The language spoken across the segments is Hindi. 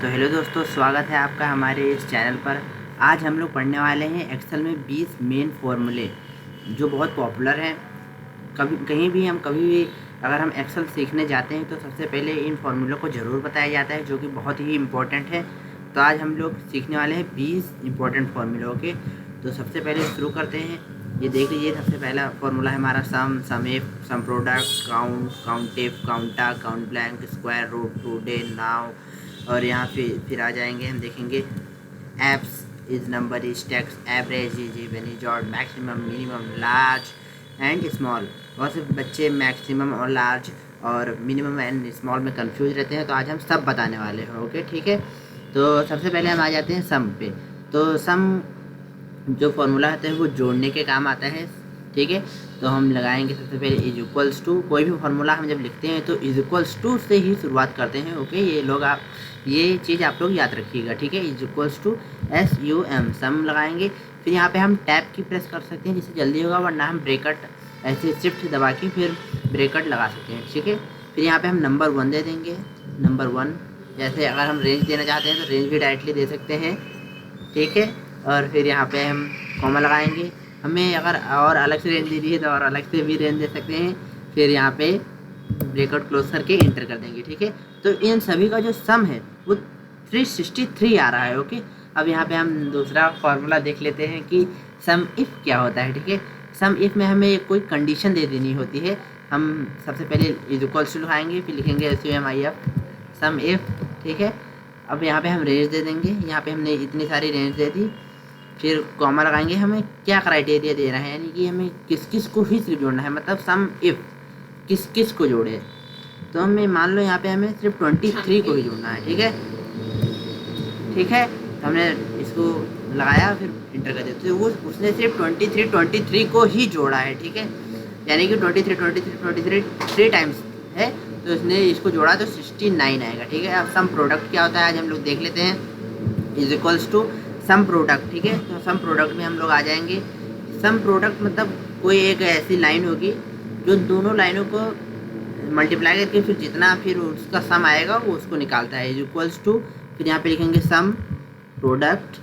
तो हेलो दोस्तों, स्वागत है आपका हमारे इस चैनल पर। आज हम लोग पढ़ने वाले हैं एक्सेल में 20 मेन फार्मूले जो बहुत पॉपुलर हैं। कभी कहीं भी अगर हम एक्सेल सीखने जाते हैं तो सबसे पहले इन फार्मूलों को ज़रूर बताया जाता है, जो कि बहुत ही इम्पोर्टेंट है। तो आज हम लोग सीखने वाले हैं 20 इम्पोर्टेंट फार्मूलों के। तो सबसे पहले शुरू करते हैं। ये देख लीजिए, सबसे पहला फार्मूला है हमारा sum if, sum product, count, count if, counta, count blank, square root, today, now. और यहाँ फिर आ जाएंगे, हम देखेंगे abs is, number is, text, average is, even is, odd, maximum, minimum, large and small. बहुत से बच्चे मैक्सिमम और लार्ज और मिनिमम एंड स्मॉल में कंफ्यूज रहते हैं, तो आज हम सब बताने वाले हैं। ओके, ठीक है। तो सबसे पहले हम आ जाते हैं सम पे। तो सम जो फॉर्मूला होता है वो जोड़ने के काम आता है, ठीक है। तो हम लगाएंगे सबसे पहले इज इक्वल्स टू। कोई भी फार्मूला हम जब लिखते हैं तो इज इक्वल्स टू से ही शुरुआत करते हैं। ओके, ये चीज़ आप लोग याद रखिएगा, ठीक है। इज इक्वल्स टू SUM, सम लगाएंगे। फिर यहाँ पे हम टैब की प्रेस कर सकते हैं जिससे जल्दी होगा, वरना हम ब्रेकेट ऐसे शिफ्ट दबा के फिर ब्रेकेट लगा सकते हैं, ठीक है। फिर यहाँ पे हम नंबर 1 दे देंगे, नंबर 1। जैसे अगर हम रेंज देना चाहते हैं तो रेंज भी डायरेक्टली दे सकते हैं, ठीक है। और फिर यहाँ पे हम कॉमा लगाएंगे। हमें अगर और अलग से रेंज दे है तो और अलग से भी रेंज दे सकते हैं। फिर यहाँ पे ब्रेकेट क्लोज करके इंटर कर देंगे, ठीक है। तो इन सभी का जो सम है वो 363 आ रहा है। ओके, अब यहाँ पे हम दूसरा फार्मूला देख लेते हैं कि सम इफ़ क्या होता है, ठीक है। सम इफ़ में हमें कोई कंडीशन दे देनी होती है। हम सबसे पहले इज इक्वल्स टू लगाएंगे, फिर लिखेंगे SUMIF, सम इफ़, ठीक है। अब यहाँ पे हम रेंज दे देंगे। यहाँ पे हमने इतनी सारी रेंज दे दी। फिर कॉमा लगाएंगे। हमें क्या क्राइटेरिया दे रहा है, यानी कि हमें किस किस को ही सिर्फ जोड़ना है, मतलब सम इफ़ किस किस को जोड़े। तो हमें मान लो यहाँ पे हमें सिर्फ 23 को ही जोड़ना है, ठीक है, ठीक है। तो हमने इसको लगाया, फिर इंटर कर दिया, तो वो उसने सिर्फ 23 को ही जोड़ा है, ठीक है। यानी कि 23 3 टाइम्स है, तो उसने इसको जोड़ा तो 69 आएगा, ठीक है। अब सम प्रोडक्ट क्या होता है आज हम लोग देख लेते हैं। Is equals to sum product, ठीक है। तो सम प्रोडक्ट में हम लोग आ जाएंगे। सम प्रोडक्ट मतलब कोई एक ऐसी लाइन होगी जो दोनों लाइनों को मल्टीप्लाई करके फिर उसका सम आएगा वो उसको निकालता है। इज इक्वल्स टू, फिर यहाँ पे लिखेंगे सम प्रोडक्ट।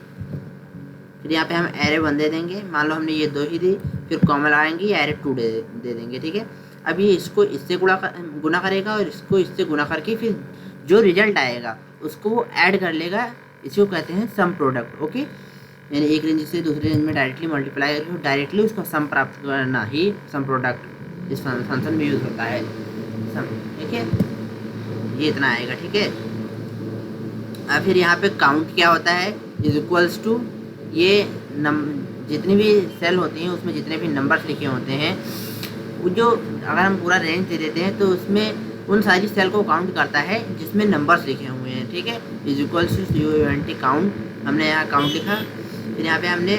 फिर यहाँ पे हम एरे 1 दे देंगे। मान लो हमने ये 2 ही दी, फिर कॉमा लगाएंगे, एरे 2 दे देंगे, ठीक है। अब ये इसको इससे गुना करेगा और इसको इससे गुना करके फिर जो रिजल्ट आएगा उसको वो ऐड कर लेगा। इसको कहते हैं सम प्रोडक्ट। ओके, यानी एक रेंज से दूसरे रेंज में डायरेक्टली मल्टीप्लाई करके डायरेक्टली उसका सम प्राप्त करना ही सम प्रोडक्ट इस फंक्शन में यूज़ होता है, सम, ठीक है। ये इतना आएगा, ठीक है। अब फिर यहाँ पे काउंट क्या होता है, इज इक्वल्स टू, ये जितनी भी सेल होती हैं उसमें जितने भी नंबर्स लिखे होते हैं, वो जो अगर हम पूरा रेंज दे देते हैं तो उसमें उन सारी सेल को काउंट करता है जिसमें नंबर्स लिखे हुए हैं, ठीक है। Is equals to COUNT, count. हमने यहाँ काउंट लिखा, फिर यहाँ पे हमने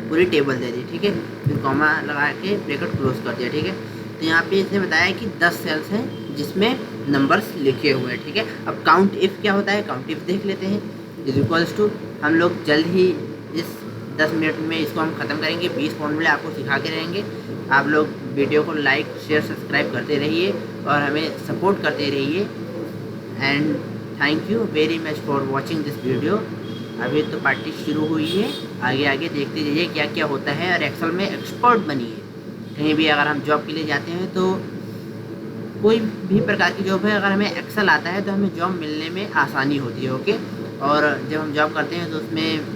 पूरी टेबल दे दी, ठीक है। फिर कॉमा लगा के ब्रैकेट क्लोज कर दिया, ठीक है। तो यहाँ पे इसने बताया कि 10 सेल्स हैं जिसमें नंबर्स लिखे हुए हैं, ठीक है। अब काउंट इफ़ क्या होता है, काउंट इफ़ देख लेते हैं। इज इक्वल्स टू, हम लोग जल्द ही इस 10 मिनट में इसको हम ख़त्म करेंगे। 20 फॉर्मूले आपको सिखा के रहेंगे। आप लोग वीडियो को लाइक, शेयर, सब्सक्राइब करते रहिए और हमें सपोर्ट करते रहिए। And thank you very much for watching this video. अभी तो पार्टी शुरू हुई है, आगे आगे देखते रहिए क्या क्या होता है और एक्सेल में एक्सपर्ट बनिए। कहीं भी अगर हम जॉब के लिए जाते हैं तो कोई भी प्रकार की जॉब है, अगर हमें एक्सेल आता है तो हमें जॉब मिलने में आसानी होती है। ओके, और जब हम जॉब करते हैं तो उसमें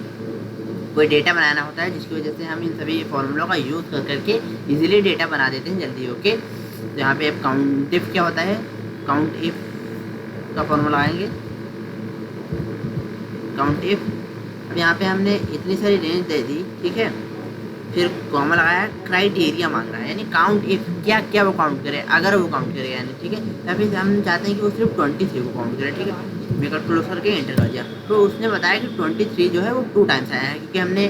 कोई डेटा बनाना होता है, जिसकी वजह से हम इन सभी फॉर्मूलों का यूज़ करके इजीली डेटा बना देते हैं जल्दी। ओके, तो यहाँ पे अब काउंट इफ क्या होता है, काउंट इफ का फॉर्मूला आएंगे, काउंट इफ। अब यहाँ पे हमने इतनी सारी रेंज दे दी, ठीक है। फिर कॉमा लगाया, क्राइटेरिया मांग रहा है, यानी काउंट इफ क्या क्या वो काउंट करे, अगर वो काउंट करेगा, यानी, ठीक है। या फिर हम चाहते हैं कि वो सिर्फ 23 को काउंट करे, ठीक है। ब्रैकेट क्लोज करके एंटर कर दिया, तो उसने बताया कि 23 जो है वो 2 टाइम्स आया है, क्योंकि हमने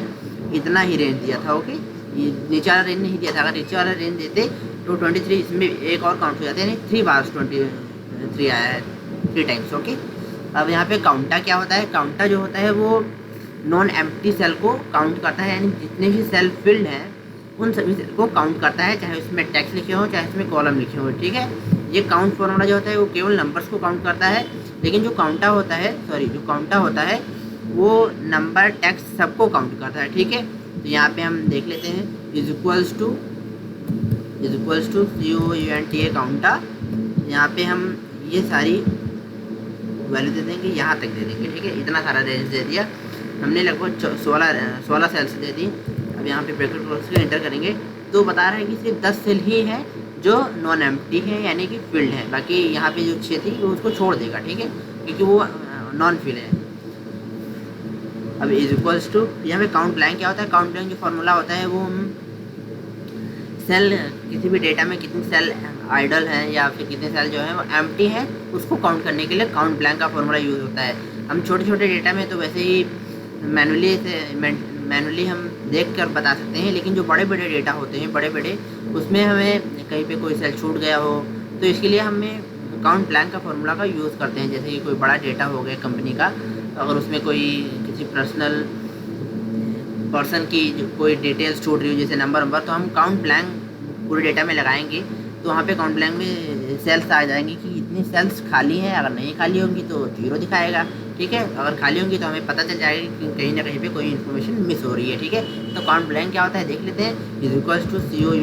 इतना ही रेंज दिया था। ओके, ये नीचे वाला रेंज नहीं दिया था। अगर नीचे वाला रेंज देते तो 23 इसमें एक और काउंट हो जाते हैं, यानी 3 बार 23 आया है, 3 टाइम्स। ओके, अब यहाँ पे काउंटा क्या होता है, काउंटा जो होता है वो नॉन एम्प्टी सेल को काउंट करता है, यानी जितने भी सेल फिल्ड हैं उन सभी सेल को काउंट करता है, चाहे उसमें टेक्स्ट लिखे हो चाहे उसमें कॉलम लिखे हो, ठीक है। ये काउंट फॉर्मूला जो होता है वो केवल नंबर्स को काउंट करता है, लेकिन जो काउंटा होता है वो नंबर टेक्स्ट सबको काउंट करता है। ठीक है, तो यहाँ पे हम देख लेते हैं इज इक्वल्स टू COUNTA काउंटा। यहाँ पे हम ये सारी वैल्यू दे देंगे, यहाँ तक दे देंगे। ठीक है, इतना सारा रेंज दे दिया हमने, लगभग 16 सेल्स दे दी। अब यहाँ पे ब्रैकेट क्लोज के एंटर करेंगे तो बता रहा है कि सिर्फ 10 सेल ही है जो नॉन एम्प्टी है, यानी कि फील्ड है। बाकी यहाँ पे जो 6 थी वो उसको छोड़ देगा। ठीक है, क्योंकि वो नॉन फील्ड है। अब इज इक्वल्स टू, यहाँ पे काउंट ब्लैंक क्या होता है? काउंट ब्लैंक जो फॉर्मूला होता है वो हम सेल, किसी भी डेटा में कितनी सेल आइडल है या फिर कितने सेल जो है वो एम्प्टी है, उसको काउंट करने के लिए काउंट ब्लैंक का फॉर्मूला यूज़ होता है। हम छोटे छोटे डेटा में तो वैसे ही मैनुअली हम देख कर बता सकते हैं, लेकिन जो बड़े बड़े डेटा होते हैं, बड़े उसमें हमें कहीं पे कोई सेल छूट गया हो तो इसके लिए हमें काउंट ब्लैंक का फॉर्मूला का यूज़ करते हैं। जैसे कि कोई बड़ा डेटा हो गया कंपनी का, अगर उसमें कोई किसी पर्सन की कोई डिटेल्स छूट रही हो, जैसे नंबर, तो हम काउंट ब्लैंक पूरे डेटा में लगाएंगे तो वहाँ पे काउंट ब्लैंक में सेल्स आ जाएंगी कि इतनी सेल्स खाली हैं। अगर नहीं खाली होंगी तो 0 दिखाएगा। ठीक है, अगर खाली होंगी तो हमें पता चल जाएगा कि कहीं ना कहीं पे कोई इन्फॉर्मेशन मिस हो रही है। ठीक है, तो काउंट ब्लैंक क्या होता है देख लेते हैं। Is equals to COUNT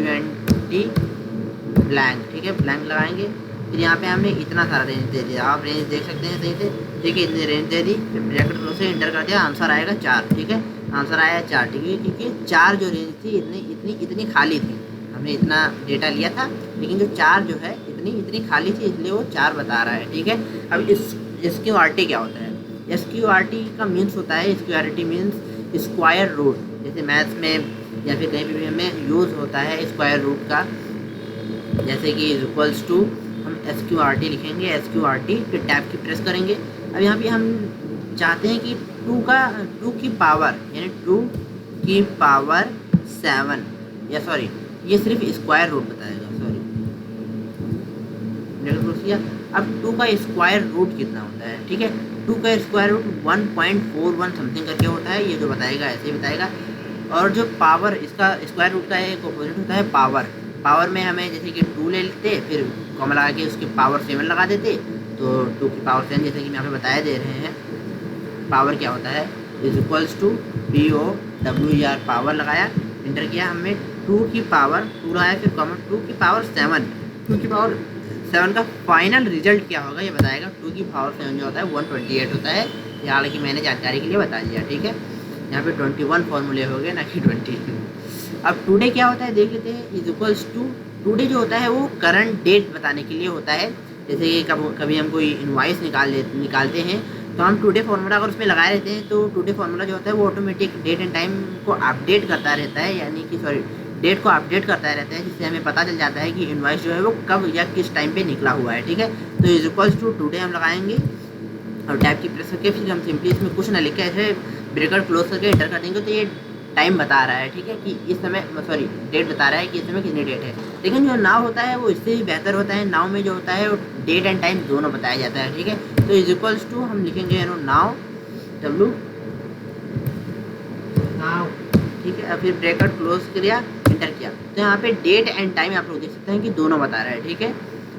blank. ठीक है, ब्लैंक लगाएंगे। फिर यहाँ पे हमने इतना सारा रेंज दे दिया, आप रेंज देख सकते हैं सही से। ठीक है, इतनी रेंज दे दी, फिर ब्रैकेट क्लोज से एंटर कर दिया, आंसर आएगा 4। ठीक है, आंसर आया 4। ठीक है, क्योंकि 4 जो रेंज थी इतनी खाली थी, हमने इतना डेटा लिया था, लेकिन जो 4 जो है इतनी खाली थी, इसलिए वो 4 बता रहा है। ठीक है, अब SQRT क्या होता है? SQRT का मीन्स होता है, SQRT मीन्स स्क्वायर रूट। जैसे मैथ्स में या फिर कहीं भी हमें यूज़ होता है स्क्वायर रूट का। जैसे कि इज इक्वल्स टू हम SQRT लिखेंगे, SQRT, फिर टैब की प्रेस करेंगे। अब यहाँ पे हम चाहते हैं कि 2 की पावर, यानी 2 की पावर 7, या सॉरी ये सिर्फ स्क्वायर रूट बताएगा, सॉरी। अब 2 का स्क्वायर रूट कितना होता है? ठीक है, 2 का स्क्वायर रूट 1.41 समथिंग करके होता है, ये जो बताएगा ऐसे ही बताएगा। और जो पावर, इसका स्क्वायर रूट का एक ऑपोजिट होता है पावर में हमें जैसे कि 2 ले लेते, फिर कॉमा लगा के उसके पावर 7 लगा देते, तो 2 की पावर 7, जैसे कि यहाँ पे बताया दे रहे हैं। पावर क्या होता है? Is equals to POWER, power लगाया, एंटर किया, हमें 2 की पावर 2 लगाया, फिर कॉमा 2 की पावर 7। 2 की पावर 7 का फाइनल रिजल्ट क्या होगा ये बताएगा। 2 की पावर 7 जो होता है 128 होता है। ये हालांकि मैंने जानकारी के लिए बता दिया। ठीक है, यहाँ पे 21 फॉर्मूले हो गए, ना कि 20। अब टुडे क्या होता है देख लेते हैं। इज इक्वल्स टू, टुडे जो होता है वो करंट डेट बताने के लिए होता है। जैसे कि कभी हम कोई इनवाइस निकालते हैं तो हम टुडे फार्मूला अगर उसमें लगाए रहते हैं तो टुडे फार्मूला जो होता है वो ऑटोमेटिक डेट एंड टाइम को अपडेट करता रहता है, यानी कि सॉरी डेट को अपडेट करता रहता है, जिससे हमें पता चल जाता है कि इनवाइस जो है वो कब या किस टाइम पे निकला हुआ है। ठीक है, तो इज इक्वल्स टू टुडे हम लगाएंगे और टैब की प्रेस करके फिर हम सिंपली इसमें कुछ ना लिख के ऐसे ब्रैकेट क्लोज करके एंटर कर देंगे तो ये टाइम बता रहा है। ठीक है, कि इस समय, सॉरी डेट बता रहा है कि इस समय कितनी डेट है। लेकिन जो नाव होता है वो इससे भी बेहतर होता है। नाव में जो होता है वो डेट एंड टाइम दोनों बताया जाता है। ठीक है, तो इज इक्वल्स टू हम लिखेंगे नाव W नाव। ठीक है, फिर ब्रैकेट क्लोज किया, एंटर किया, तो यहाँ पे डेट एंड टाइम आप लोग देख सकते हैं कि दोनों बता रहा है। ठीक है,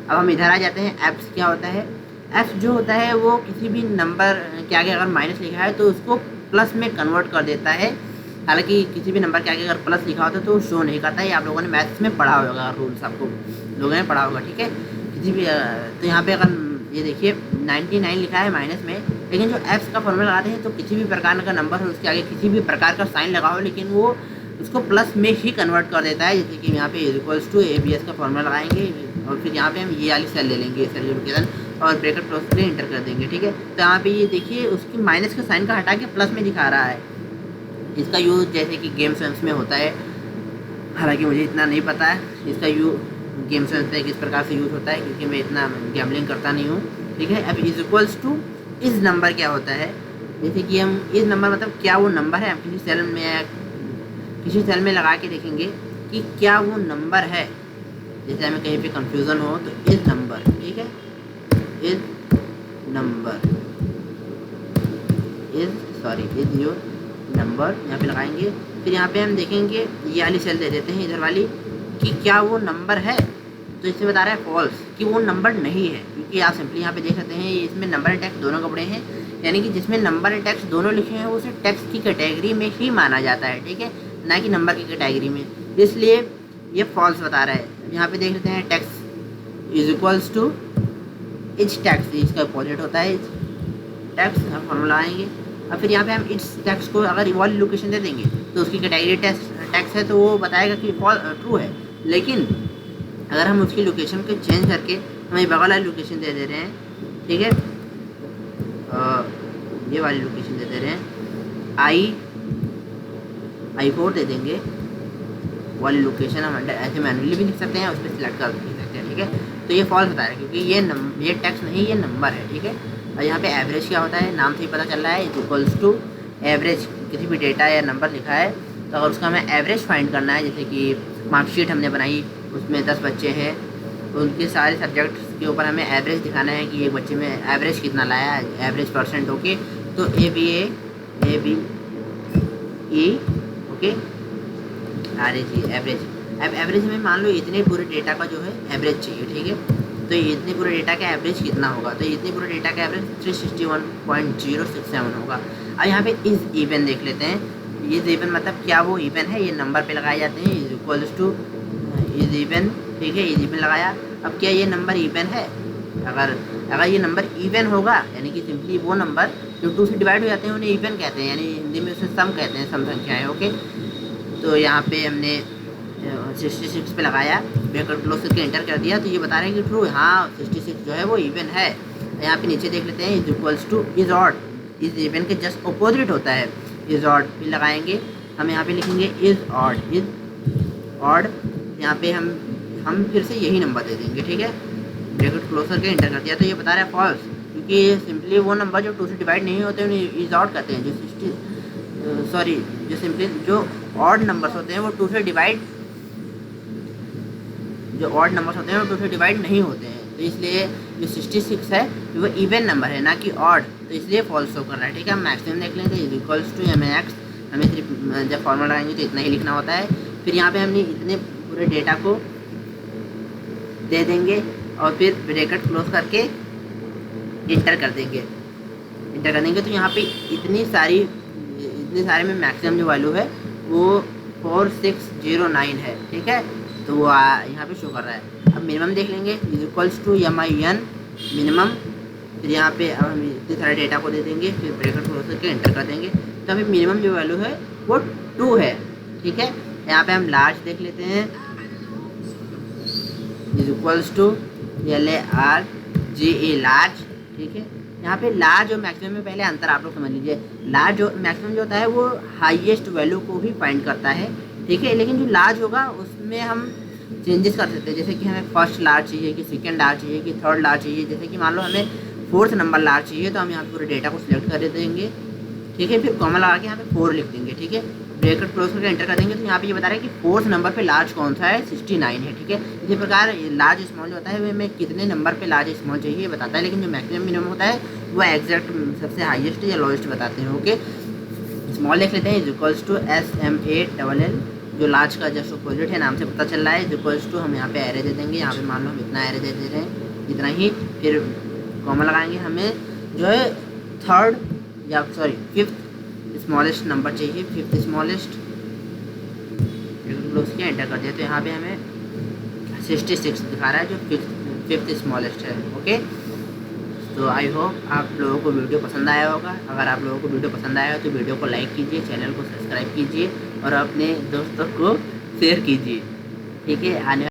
अब हम इधर आ जाते हैं। एप्स क्या होता है? एफ जो होता है वो किसी भी नंबर के आगे अगर माइनस लिखा है तो उसको प्लस में कन्वर्ट कर देता है। हालांकि किसी भी नंबर के आगे अगर प्लस लिखा होता है तो शो नहीं करता है। आप लोगों ने मैथ्स में पढ़ा होगा, रूल्स आपको लोगों ने पढ़ा होगा। ठीक है, किसी भी तो यहाँ पे अगर ये देखिए 99 लिखा है माइनस में, लेकिन जो एप्स का फॉर्मूला लगाते हैं तो किसी भी प्रकार का नंबर हो उसके आगे किसी भी प्रकार का साइन लगा हो, लेकिन वो उसको प्लस में ही कन्वर्ट कर देता है। जैसे कि यहाँ पे इक्वल्स टू ABS का फॉर्मूला लगाएंगे और फिर यहाँ पे हम ये वाली सेल ले लेंगे, सेल की लोकेशन, और ब्रैकेट क्लोज करके एंटर कर देंगे। ठीक है, तो यहाँ पे ये देखिए उसकी माइनस के साइन का हटा के प्लस में दिखा रहा है। इसका यूज़ जैसे कि गेम्स वेम्स में होता है, हालांकि मुझे इतना नहीं पता है इसका गेम्स वेम्स में किस प्रकार से यूज़ होता है, क्योंकि मैं इतना गैम्बलिंग करता नहीं हूँ। ठीक है, अब इज इक्वल्स टू इस नंबर क्या होता है? जैसे कि हम इस नंबर मतलब क्या वो नंबर है, हम किसी सेल में लगा के देखेंगे कि क्या वो नंबर है। जैसे हमें कहीं पे कंफ्यूजन हो तो इस नंबर, ठीक है, इस नंबर इज योर नंबर यहाँ पे लगाएंगे। फिर यहाँ पे हम देखेंगे ये वाली सेल दे देते हैं इधर वाली कि क्या वो नंबर है। तो इससे बता रहा है फॉल्स कि वो नंबर नहीं है, क्योंकि आप सिंपली यहाँ पे देख सकते हैं इसमें नंबर एंड टेक्स्ट दोनों कपड़े हैं, यानी कि जिसमें नंबर एंड टेक्स्ट दोनों लिखे हैं उसे टेक्स्ट की कैटेगरी में ही माना जाता है, ठीक है, ना कि नंबर की कैटेगरी में, इसलिए ये फॉल्स बता रहा है। यहाँ पे देख लेते हैं टेक्स्ट इज इक्वल्स टू इच टेक्स्ट, इसका अपोजिट होता है इच टेक्स्ट, हम फॉर्मूला आएंगे। अब फिर यहाँ पे हम इच टेक्स्ट को अगर वाली लोकेशन दे देंगे तो उसकी कैटेगरी टेक्स्ट है तो वो बताएगा कि ट्रू है, लेकिन अगर हम उसकी लोकेशन को चेंज करके हमें बगल वाली लोकेशन दे रहे हैं, ठीक है, ये वाली लोकेशन दे रहे हैं I4 दे देंगे, वाली लोकेशन हम ऐसे मैनुअली भी लिख सकते हैं, उस पर सिलेक्ट कर सकते हैं, ठीक है। तो ये फॉल्स बता रहा है क्योंकि ये टेक्स्ट नहीं, ये नंबर है, ठीक है। और यहाँ पे एवरेज क्या होता है, नाम से ही पता चल रहा है, इज इक्वल्स टू एवरेज, किसी भी डेटा या नंबर लिखा है तो अगर उसका हमें एवरेज फाइंड करना है, जैसे कि मार्कशीट हमने बनाई उसमें 10 बच्चे हैं तो उनके सारे सब्जेक्ट्स के ऊपर हमें एवरेज दिखाना है कि एक बच्चे में एवरेज कितना लाया है, एवरेज परसेंट, ओके। तो A B E okay RAG average. अब एवरेज में मान लो इतने पूरे डेटा का जो है एवरेज चाहिए, ठीक है। तो ये इतने पूरे डेटा का एवरेज कितना होगा, तो इतने पूरे डेटा का एवरेज 361.067 होगा। अब यहाँ पे इज इवन देख लेते हैं, इज इवन मतलब क्या वो इवन है, ये नंबर पे लगाए जाते हैं, is equals two is even, ठीक है, इज इवन लगाया। अब क्या ये नंबर इवन है, अगर ये नंबर इवन होगा यानी कि सिंपली वो नंबर जो 2 से डिवाइड हो जाते हैं उन्हें इवन कहते हैं, यानी हिंदी में उसे सम कहते हैं, सम संख्याएँ, ओके। तो यहाँ पे हमने 66 पे लगाया, ब्रैकेट क्लोज करके एंटर कर दिया, तो ये बता रहे हैं कि ट्रू, हाँ 66 जो है वो इवन है। यहाँ पे नीचे देख लेते हैं, is equals two is odd, is even के जस्ट अपोजिट होता है इज ऑड, फिर लगाएंगे हम यहाँ पे लिखेंगे इज ऑड, यहाँ पे हम फिर से यही नंबर दे देंगे, ठीक है, ब्रैकेट क्लोज करके एंटर कर दिया। तो ये बता रहा है फॉल्स, क्योंकि सिंपली वो नंबर जो 2 से डिवाइड नहीं होते उन्हें इज ऑड कहते हैं, जो सिंपली जो ऑड नंबर्स होते हैं वो 2 से डिवाइड, जो ऑड नंबर्स होते हैं वो 2 से डिवाइड नहीं होते हैं, तो इसलिए जो 66 है वो इवन नंबर है ना कि ऑड, तो इसलिए फॉल्स शो कर रहा है, ठीक है। हम मैक्सिमम देख लेते हैं, इज इक्वल्स टू MAX, हमें सिर्फ जब फॉर्मूला लगाएंगे तो इतना ही लिखना होता है। फिर यहाँ पे हमने इतने पूरे डेटा को दे देंगे और फिर ब्रैकेट क्लोज करके इंटर कर देंगे, तो यहाँ पे इतने सारे में मैक्सिमम जो वैल्यू है वो 4609 है, ठीक है, तो वो यहाँ पे शो कर रहा है। अब मिनिमम देख लेंगे, is equals to MIN minimum, फिर यहाँ पे अब हम इतने सारे डेटा को दे देंगे, फिर ब्रैकेट क्लोज करके एंटर कर देंगे, तो हमें मिनिमम जो वैल्यू है वो 2 है, ठीक है। यहाँ पे हम लार्ज देख लेते हैं, is equals to LARGE large, ठीक है। यहाँ पे लार्ज और मैक्सिमम में पहले अंतर आप लोग समझ लीजिए, लार्ज और मैक्सिमम जो होता है वो हाईएस्ट वैल्यू को ही फाइंड करता है, ठीक है, लेकिन जो लार्ज होगा उसमें हम चेंजेस कर सकते हैं, जैसे कि हमें फर्स्ट लार्ज चाहिए कि सेकंड लार्ज चाहिए कि थर्ड लार्ज चाहिए, जैसे कि मान लो हमें 4th नंबर लार्ज चाहिए तो हम यहाँ पूरे डेटा को सिलेक्ट कर देंगे, ठीक है, फिर कॉमा लगा के यहाँ पे 4 लिख देंगे, ठीक है, ब्रैकेट क्लोज करके एंटर कर देंगे, तो यहाँ पे ये बता रहा है कि 4th नंबर पे लार्ज कौन सा है, 69 है, ठीक है। इसी प्रकार लार्ज स्मॉल जो होता है हमें कितने नंबर पे लार्ज स्मॉल चाहिए ये बताता है, लेकिन जो मैक्सिमम मिनिमम होता है वो एग्जैक्ट सबसे हाईएस्ट या लोएस्ट बताते हैं, ओके। स्मॉल देख लेते हैं, इज इक्वल्स टू SMALL, जो लार्ज का जस्ट अपोजिट है, नाम से पता चल रहा है, इज इक्वल्स टू हम यहाँ पे एरे दे देंगे, यहाँ पे मान लो हम इतना एरे दे रहे हैं, इतना ही, फिर कॉमा लगाएंगे, हमें जो है 5th स्मॉलेस्ट नंबर चाहिए, 5th स्मॉलेस्ट, क्लोज किया एंटर कर दिया, तो यहाँ पे हमें 66 दिखा रहा है जो 5th स्मॉलेस्ट है, ओके। तो आई होप आप लोगों को वीडियो पसंद आया होगा, अगर आप लोगों को वीडियो पसंद आया हो तो वीडियो को लाइक कीजिए, चैनल को सब्सक्राइब कीजिए और अपने दोस्तों को शेयर कीजिए, ठीक है। आने